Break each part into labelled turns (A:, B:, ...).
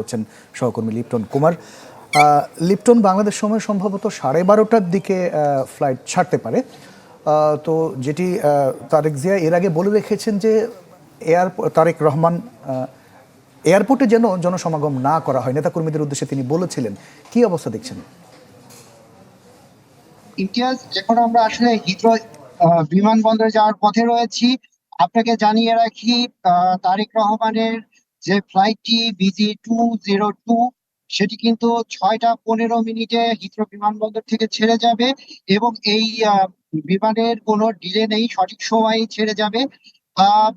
A: হচ্ছেন সহকর্মী Lipton Kumar. Lipton, Bangladesh সময় সম্ভবত 12:30টার দিকে ফ্লাইট ছাড়তে পারে। তো যেটি তারেক জিয়া এর আগে বলে রেখেছেন যে তারেক রহমান এয়ারপোর্টে যেন জনসমাগম না করা হয়, নেতাকর্মীদের উদ্দেশ্যে তিনি বলেছিলেন। কি অবস্থা দেখছেন?
B: ইমতিয়াজ, এখন আমরা আসলে হিথ্রো বিমানবন্দরে যাওয়ার পথে রয়েছি। আপনাকে জানিয়ে রাখি, তারেক রহমানের যে ফ্লাইটটি BG202 সেটি কিন্তু 6টা 15 মিনিটে হিথ্রো বিমানবন্দর থেকে ছেড়ে যাবে এবং এই বিমানের কোনো ডিলে নেই, সঠিক সময়ে ছেড়ে যাবে। আহ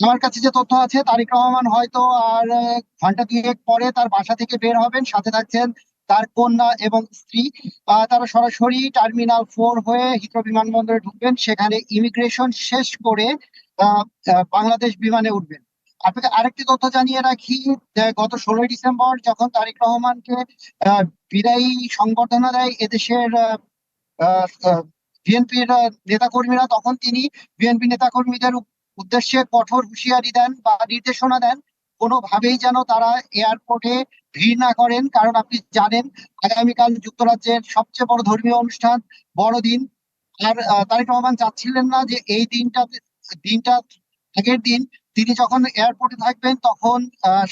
B: আমার কাছে যে তথ্য আছে, তারেক রহমান হয়তো আর ঘন্টা দুয়েক পরে তার বাসা থেকে বের হবেন, সাথে থাকছেন তার কন্যা এবং স্ত্রী। তারা সরাসরি টার্মিনাল 4 হয়ে হিথ্রো বিমানবন্দরে ঢুকবেন, সেখানে ইমিগ্রেশন শেষ করে বাংলাদেশ বিমানে উঠবেন। আপনাকে আরেকটি তথ্য জানিয়ে রাখি, গত 16ই ডিসেম্বর যখন তারেক রহমানকে বিদায়ী সংবর্ধনা দেয় এদেশের বিএনপির নেতাকর্মীরা, তখন তিনি বিএনপি নেতাকর্মীদের উদ্দেশ্যে কঠোর হুঁশিয়ারি দেন বা নির্দেশনা দেন কোনোভাবেই যেন তারা এয়ারপোর্টে ভিড় না করেন। কারণ আপনি জানেন, আগামীকাল যুক্তরাজ্যের সবচেয়ে বড় ধর্মীয় অনুষ্ঠান বড়দিন। আর তারেক রহমান চাচ্ছিলেন না যে এই দিনটা আগের দিন তিনি যখন এয়ারপোর্টে থাকবেন তখন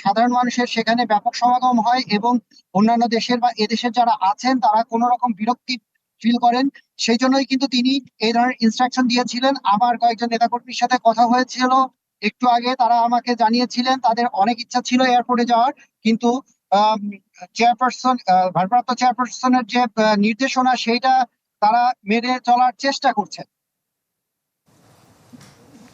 B: সাধারণ মানুষের সেখানে ব্যাপক সমাগম হয় এবং অন্যান্য দেশের বা এদেশের যারা আছেন তারা কোনো রকম বিরক্তি ফিল করেন। সেই জন্যই কিন্তু তিনি এই ধরনের ইনস্ট্রাকশন দিয়েছিলেন। আমার কয়েকজন নেতাকর্মীর সাথে কথা হয়েছিল একটু আগে, তারা আমাকে জানিয়েছিলেন তাদের অনেক ইচ্ছা ছিল এয়ারপোর্টে যাওয়ার, কিন্তু ভারপ্রাপ্ত চেয়ারপারসনের যে নির্দেশনা সেইটা তারা মেনে চলার চেষ্টা করছে।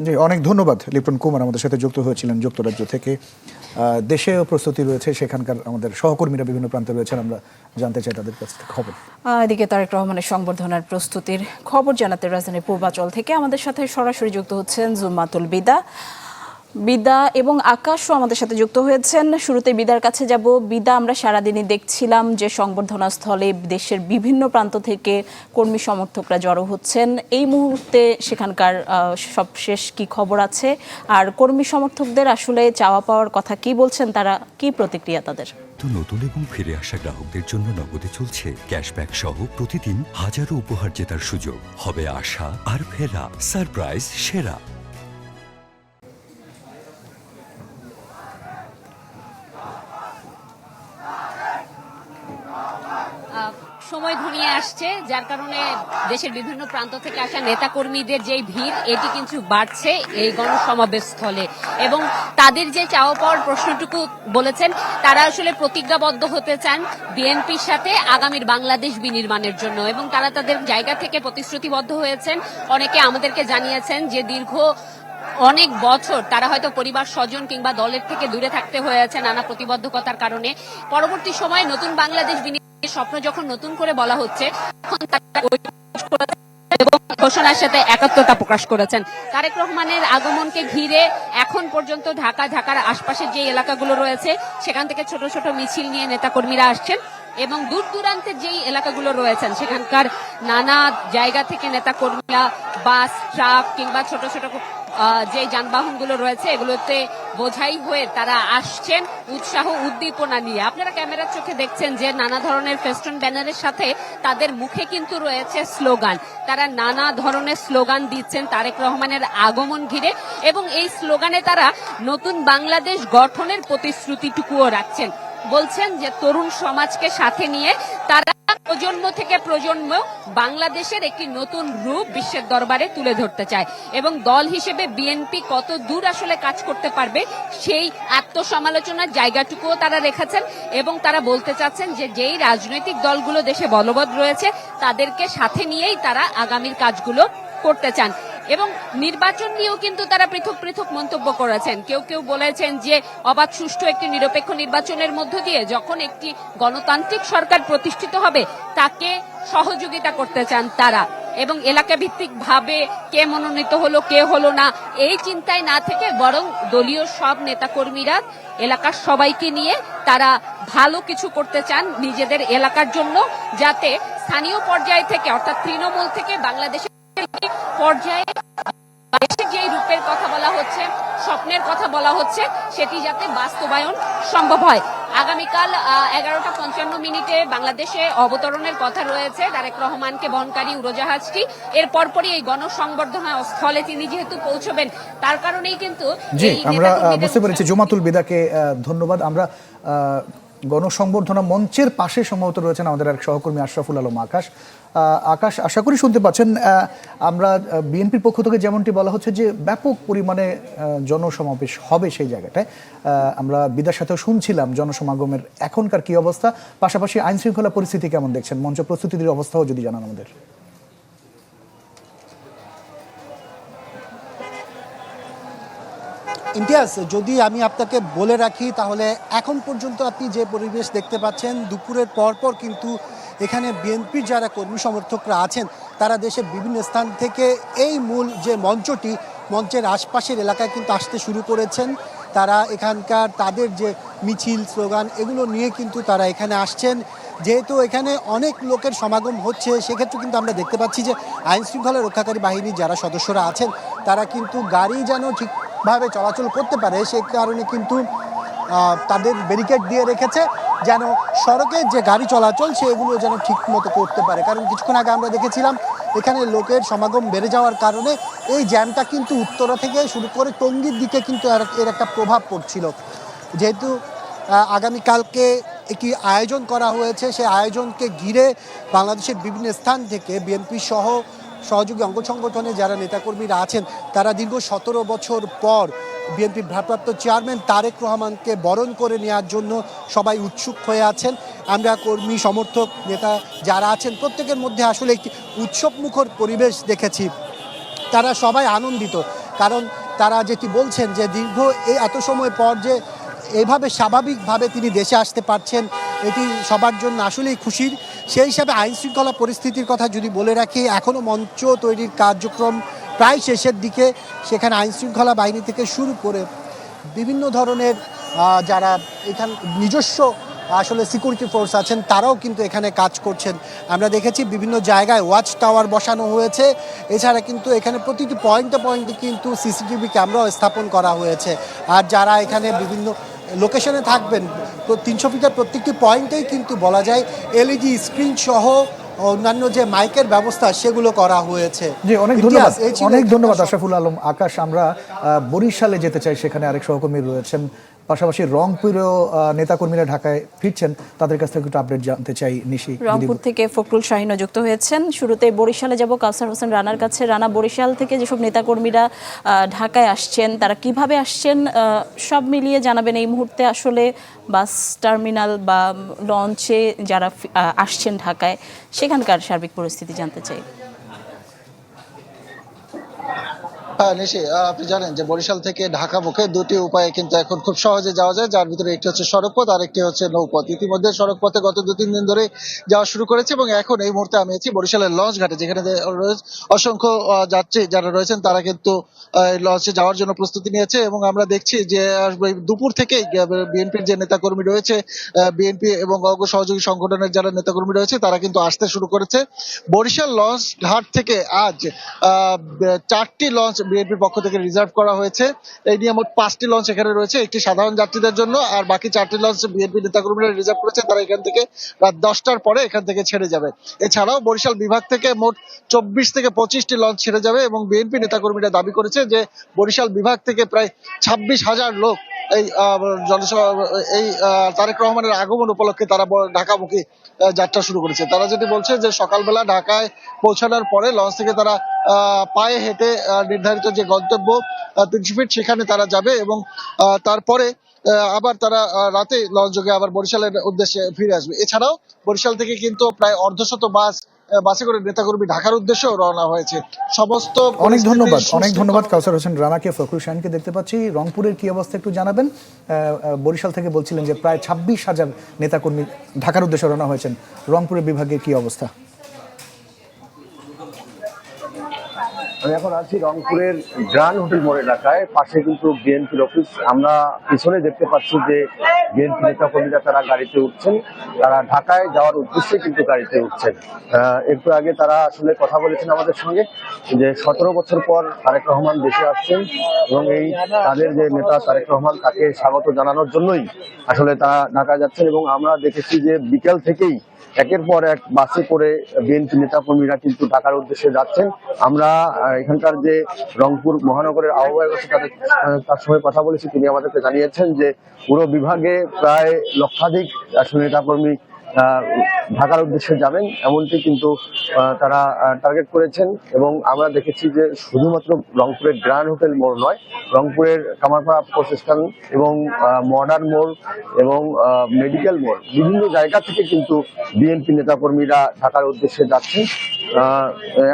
A: জি, অনেক ধন্যবাদ লিপ্টন কুমার আমাদের সাথে যুক্ত হয়েছিলেন যুক্তরাজ্য থেকে। দেশেও প্রস্তুতি রয়েছে, সেখানকার আমাদের সহকর্মীরা বিভিন্ন প্রান্তে রয়েছেন, আমরা জানতে চাই তাদের কাছ থেকে খবর।
C: এদিকে তারেক রহমানের সংবর্ধনার প্রস্তুতির খবর জানাতে রাজধানীর পূর্বাচল থেকে আমাদের সাথে সরাসরি যুক্ত হচ্ছেন জুম্মাতুল বিদা এবং আকাশও আমাদের সাথে যুক্ত হয়েছেন। শুরুতে বিদার কাছে যাব। বিদা, আমরা সারাদিনই দেখছিলাম যে সংবর্ধনা স্থলে দেশের বিভিন্ন প্রান্ত থেকে কর্মী সমর্থকরা জড়ো হচ্ছেন। এই মুহূর্তে সেখানকার সবশেষ কি খবর আছে, আর কর্মী সমর্থকদের আসলে চাওয়া পাওয়ার কথা কি বলছেন, তারা কি প্রতিক্রিয়া তাদের?
D: নতুন এবং ফিরে আসা গ্রাহকদের জন্য নগদে চলছে ক্যাশব্যাক সহ প্রতিদিন হাজারো উপহার জেতার সুযোগ। হবে আশা আর ফেরা, সারপ্রাইজ সেরা।
E: সময় ঘনিয়ে আসছে, যার কারণে দেশের বিভিন্ন প্রান্ত থেকে আসা নেতাকর্মীদের যে ভিড় এটি কিন্তু বাড়ছে এই গণসমাবেশ স্থলে। এবং তাদের যে চাওয়া পাওয়ার প্রশ্নটুকু বলেছেন, তারা আসলে প্রতিজ্ঞাবদ্ধ হতে চান বিএনপির সাথে আগামীর বাংলাদেশ বিনির্মাণের জন্য, এবং তারা তাদের জায়গা থেকে প্রতিশ্রুতিবদ্ধ হয়েছেন। অনেকে আমাদেরকে জানিয়েছেন যে দীর্ঘ অনেক বছর তারা হয়তো পরিবার স্বজন কিংবা দলের থেকে দূরে থাকতে হয়েছে নানা প্রতিবদ্ধকতার কারণে। পরবর্তী সময়ে নতুন বাংলাদেশ স্বপ্ন যখন নতুন করে বলা হচ্ছে, তখন এবং ঘোষণার সাথে একাত্মতা প্রকাশ করেছেন। তারেক রহমানের আগমনকে ঘিরে এখন পর্যন্ত ঢাকার আশপাশের যে এলাকাগুলো রয়েছে সেখান থেকে ছোট ছোট মিছিল নিয়ে নেতাকর্মীরা আসছেন, এবং দূর দূরান্তের যেই এলাকাগুলো রয়েছেন সেখানকার নানা জায়গা থেকে নেতাকর্মীরা বাস, ট্রাক কিংবা ছোট ছোট যে যানবাহনগুলো রয়েছে এগুলোতে বোঝাই হয়ে তারা আসছেন উৎসাহ উদ্দীপনা নিয়ে। আপনারা ক্যামেরার চোখে দেখছেন যে নানা ধরনের ফেস্টুন ব্যানারের সাথে তাদের মুখে কিন্তু রয়েছে স্লোগান। তারা নানা ধরনের স্লোগান দিচ্ছেন তারেক রহমানের আগমন ঘিরে, এবং এই স্লোগানে তারা নতুন বাংলাদেশ গঠনের প্রতিশ্রুতিটুকুও রাখছেন। বলছেন যে তরুণ সমাজকে সাথে নিয়ে তারা প্রজন্ম থেকে প্রজন্ম বাংলাদেশের একটি নতুন রূপ বিশ্বের দরবারে তুলে ধরতে চায়, এবং দল হিসেবে বিএনপি কত দূর আসলে কাজ করতে পারবে সেই আত্মসমালোচনার জায়গাটুকুও তারা রেখেছেন। এবং তারা বলতে চাচ্ছেন যে যেই রাজনৈতিক দলগুলো দেশে বলবৎ রয়েছে তাদেরকে সাথে নিয়েই তারা আগামীর কাজগুলো করতে চান। এবং নির্বাচন নিয়েও কিন্তু তারা পৃথক পৃথক মন্তব্য করেছেন। কেউ কেউ বলেছেন যে অবাধ সুষ্ঠু একটি নিরপেক্ষ নির্বাচনের মধ্য দিয়ে যখন একটি গণতান্ত্রিক সরকার প্রতিষ্ঠিত হবে তাকে সহযোগিতা করতে চান তারা, এবং এলাকা ভিত্তিক ভাবে কে মনোনীত হলো কে হলো না এই চিন্তায় না থেকে বরং দলীয় সব নেতাকর্মীরা এলাকার সবাইকে নিয়ে তারা ভালো কিছু করতে চান নিজেদের এলাকার জন্য, যাতে স্থানীয় পর্যায় থেকে অর্থাৎ তৃণমূল থেকে বাংলাদেশের পর্যায়ে দেশের যে রূপের কথা বলা হচ্ছে, স্বপ্নের কথা বলা হচ্ছে, সেটি যাতে বাস্তবায়ন সম্ভব হয়। আগামীকাল 11:55 বাংলাদেশে অবতরণের কথা রয়েছে তারেক রহমানকে বহনকারী উড়োজাহাজটি। এর পরপরই এই গণসংবর্ধনা স্থলে তিনি যেহেতু পৌঁছবেন, তার কারণেই কিন্তু
A: জি,
E: এই
A: আমরা
E: নেতাকর্মীদের
A: বুঝতে পেরেছি। জুমাতুল বিদাকে ধন্যবাদ। আমরা গণসংবর্ধনা মঞ্চের পাশে সম্ভবত রয়েছেন আমাদের এক সহকর্মী আশরাফুল আলম আকাশ। আকাশ, আশা করি শুনতে পাচ্ছেন। আমরা বিএনপির পক্ষ থেকে যেমনটি বলা হচ্ছে যে ব্যাপক পরিমাণে জনসমাবেশ হবে সেই জায়গাটায়। আমরা বিদার সাথেও শুনছিলাম জনসমাগমের এখনকার কি অবস্থা, পাশাপাশি আইন শৃঙ্খলা পরিস্থিতি কেমন দেখছেন, মঞ্চ প্রস্তুতির অবস্থাও যদি জানান আমাদের।
F: ইমতিয়াজ, যদি আমি আপনাকে বলে রাখি তাহলে এখন পর্যন্ত আপনি যে পরিবেশ দেখতে পাচ্ছেন, দুপুরের পরপর কিন্তু এখানে বিএনপির যারা কর্মী সমর্থকরা আছেন তারা দেশের বিভিন্ন স্থান থেকে এই মূল যে মঞ্চটি, মঞ্চের আশপাশের এলাকায় কিন্তু আসতে শুরু করেছেন। তারা এখানকার তাদের যে মিছিল, স্লোগান এগুলো নিয়ে কিন্তু তারা এখানে আসছেন। যেহেতু এখানে অনেক লোকের সমাগম হচ্ছে, সেক্ষেত্রে কিন্তু আমরা দেখতে পাচ্ছি যে আইন শৃঙ্খলা রক্ষাকারী বাহিনীর যারা সদস্যরা আছেন তারা কিন্তু গাড়ি যেন ঠিকভাবে চলাচল করতে পারে সে কারণে কিন্তু তাদের ব্যারিকেড দিয়ে রেখেছে, যেন সড়কের যে গাড়ি চলাচল সেগুলো যেন ঠিক মতো করতে পারে। কারণ কিছুক্ষণ আগে আমরা দেখেছিলাম এখানে লোকের সমাগম বেড়ে যাওয়ার কারণে এই জ্যামটা কিন্তু উত্তরা থেকে শুরু করে টঙ্গীর দিকে কিন্তু এর একটা প্রভাব পড়ছিল। যেহেতু আগামীকালকে একটি আয়োজন করা হয়েছে, সেই আয়োজনকে ঘিরে বাংলাদেশের বিভিন্ন স্থান থেকে বিএনপি সহ সহযোগী অঙ্গ সংগঠনে যারা নেতাকর্মীরা আছেন তারা দীর্ঘ 17 বছর পর বিএনপির ভারপ্রাপ্ত চেয়ারম্যান তারেক রহমানকে বরণ করে নেওয়ার জন্য সবাই উৎসুক হয়ে আছেন। আমরা কর্মী সমর্থক নেতা যারা আছেন প্রত্যেকের মধ্যে আসলে একটি উৎসবমুখর পরিবেশ দেখেছি। তারা সবাই আনন্দিত, কারণ তারা যেটি বলছেন যে দীর্ঘ এত সময় পর যে এইভাবে স্বাভাবিকভাবে তিনি দেশে আসতে পারছেন, এটি সবার জন্য আসলেই খুশির। সেই হিসাবে আইন শৃঙ্খলা পরিস্থিতির কথা যদি বলে রাখি, এখনও মঞ্চ তৈরির কার্যক্রম প্রায় শেষের দিকে। সেখানে আইন শৃঙ্খলা বাহিনী থেকে শুরু করে বিভিন্ন ধরনের যারা এখান নিজস্ব আসলে সিকিউরিটি ফোর্স আছেন তারাও কিন্তু এখানে কাজ করছেন। আমরা দেখেছি বিভিন্ন জায়গায় ওয়াচ টাওয়ার বসানো হয়েছে, এছাড়া কিন্তু এখানে প্রতিটি পয়েন্টে পয়েন্টে কিন্তু সিসিটিভি ক্যামেরাও স্থাপন করা হয়েছে। আর যারা এখানে বিভিন্ন লোকেশনে থাকবেন 300 ফিটের প্রত্যেকটি পয়েন্টেই কিন্তু বলা যায় এলইডি স্ক্রিন সহ অন্যান্য যে মাইকের ব্যবস্থা সেগুলো করা হয়েছে।
A: জি, অনেক ধন্যবাদ, অনেক ধন্যবাদ আশরাফুল আলম আকাশ। আমরা বরিশালে যেতে চাই, সেখানে আরেক সহকর্মী রয়েছেন। পাশাপাশি রংপুরেও নেতাকর্মীরা ঢাকায় ফিরছেন, তাদের কাছ থেকে একটু আপডেট জানতে চাই। নিশি,
C: রংপুর থেকে ফখরুল শাহিনও যুক্ত হয়েছেন। শুরুতে বরিশালে যাব কাউসার হোসেন রানার কাছে। রানা, বরিশাল থেকে যেসব নেতাকর্মীরা ঢাকায় আসছেন তারা কিভাবে আসছেন সব মিলিয়ে জানাবেন। এই মুহূর্তে আসলে বাস টার্মিনাল বা লঞ্চে যারা আসছেন ঢাকায় সেখানকার সার্বিক পরিস্থিতি জানতে চাই।
G: হ্যাঁ নিশি, আপনি জানেন যে বরিশাল থেকে ঢাকা মুখে দুটি উপায়ে কিন্তু এখন খুব সহজে যাওয়া যায়, যার ভিতরে একটি হচ্ছে সড়ক পথ আর একটি হচ্ছে নৌপথ। ইতিমধ্যে সড়ক পথে গত 2-3 দিন ধরে যাওয়া শুরু করেছে এবং এখন এই মুহূর্তে আমি আছি বরিশালের লঞ্চ ঘাটে, যেখানে অসংখ্য যাত্রী যারা রয়েছেন তারা কিন্তু লঞ্চে যাওয়ার জন্য প্রস্তুতি নিয়েছে। এবং আমরা দেখছি যে দুপুর থেকেই বিএনপির যে নেতাকর্মী রয়েছে, বিএনপি এবং অঙ্গ সহযোগী সংগঠনের যারা নেতাকর্মী রয়েছে তারা কিন্তু আসতে শুরু করেছে। বরিশাল লঞ্চ ঘাট থেকে আজ 4টি লঞ্চ বিএনপির পক্ষ থেকে রিজার্ভ করা হয়েছে। এই নিয়ে মোট 5টি লঞ্চ এখানে রয়েছে, একটি সাধারণ যাত্রীদের জন্য, আর বাকি 4টি লঞ্চ বিএনপি নেতাকর্মীরা রিজার্ভ করেছে। তারা এখান থেকে রাত 10টার পরে এখান থেকে ছেড়ে যাবে। এছাড়াও বরিশাল বিভাগ থেকে মোট 24 থেকে 25টি লঞ্চ ছেড়ে যাবে এবং বিএনপি নেতাকর্মীরা দাবি করেছে যে বরিশাল বিভাগ থেকে প্রায় 26,000 লোক এই তারেক রহমানের আগমন উপলক্ষে তারা ঢাকামুখী যাত্রা শুরু করেছে। তারা যেটি বলছে যে সকালবেলা ঢাকায় পৌঁছানোর পরে লঞ্চ থেকে তারা পায়ে হেঁটে নির্ধারিত যে গন্তব্য 300 ফিট সেখানে তারা যাবে এবং তারপরে আবার তারা রাতে লঞ্চ যোগে আবার বরিশালের উদ্দেশ্যে ফিরে আসবে। এছাড়াও বরিশাল থেকে কিন্তু প্রায় অর্ধশত বাসে করে নেতাকর্মী ঢাকার উদ্দেশ্যেও রওনা হয়েছে। সমস্ত
A: অনেক ধন্যবাদ কাউসার হোসেন রানাকে। ফখরুল শাহিনকে দেখতে পাচ্ছি। রংপুরের কি অবস্থা একটু জানাবেন। বরিশাল থেকে বলছিলেন যে প্রায় 26,000 নেতাকর্মী ঢাকার উদ্দেশ্যে রওনা হয়েছেন। রংপুরের বিভাগের কি অবস্থা?
H: আমি এখন আছি রংপুরের গ্র্যান্ড হোটেল মোড় এলাকায়, পাশে কিন্তু বিএনপির অফিস। আমরা পিছনে দেখতে পাচ্ছি যে বিএনপি নেতাকর্মীরা তারা গাড়িতে উঠছেন, তারা ঢাকায় যাওয়ার উদ্দেশ্যে কিন্তু গাড়িতে উঠছেন। একটু আগে তারা আসলে কথা বলেছেন আমাদের সঙ্গে যে 17 বছর পর তারেক রহমান দেশে আসছেন এবং এই তাদের যে নেতা তারেক রহমান তাকে স্বাগত জানানোর জন্যই আসলে তারা ঢাকা যাচ্ছেন। এবং আমরা দেখেছি যে বিকেল থেকেই একের পর এক বাসে করে বিএনপি নেতাকর্মীরা কিন্তু ঢাকার উদ্দেশ্যে যাচ্ছেন। আমরা এখানকার যে রংপুর মহানগরের আহ্বায়ক আছে তার সঙ্গে কথা বলেছি, তিনি আমাদেরকে জানিয়েছেন যে পুরো বিভাগে প্রায় লক্ষাধিক আসলে নেতাকর্মী ঢাকার উদ্দেশ্যে যাবেন এমনটি কিন্তু তারা টার্গেট করেছেন। এবং আমরা দেখেছি যে শুধুমাত্র রংপুরের গ্র্যান্ড হোটেল মোড় নয়, রংপুরের কামারপাড়া প্রতিষ্ঠান এবং মডার্ন মোড় এবং মেডিকেল মোড় বিভিন্ন জায়গা থেকে কিন্তু বিএনপি নেতাকর্মীরা ঢাকার উদ্দেশ্যে যাচ্ছেন।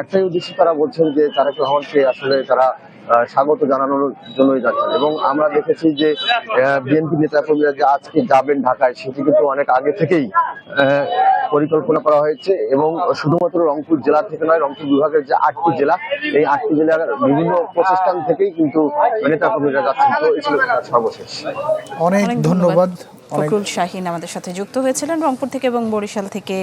H: একটাই উদ্দেশ্যে তারা বলছেন যে তারেক রহমানকে আসলে তারা স্বাগত জানানোর জন্যই যাচ্ছেন। এবং আমরা দেখেছি যে বিএনপি নেতাকর্মীরা যে আজকে যাবেন ঢাকায় সেটি কিন্তু অনেক আগে থেকেই পরিকল্পনা করা হয়েছে। এবং শুধুমাত্র রংপুর জেলা থেকে নয়, রংপুর বিভাগের যে 8টি জেলা, এই 8টি জেলার বিভিন্ন প্রতিষ্ঠান থেকেই কিন্তু নেতাকর্মীরা যাচ্ছেন। তো এই ছিল সর্বশেষ।
A: অনেক ধন্যবাদ।
C: ফখরুল শাহীন আমাদের সাথে যুক্ত হয়েছিলেন রংপুর থেকে এবং বরিশাল থেকে।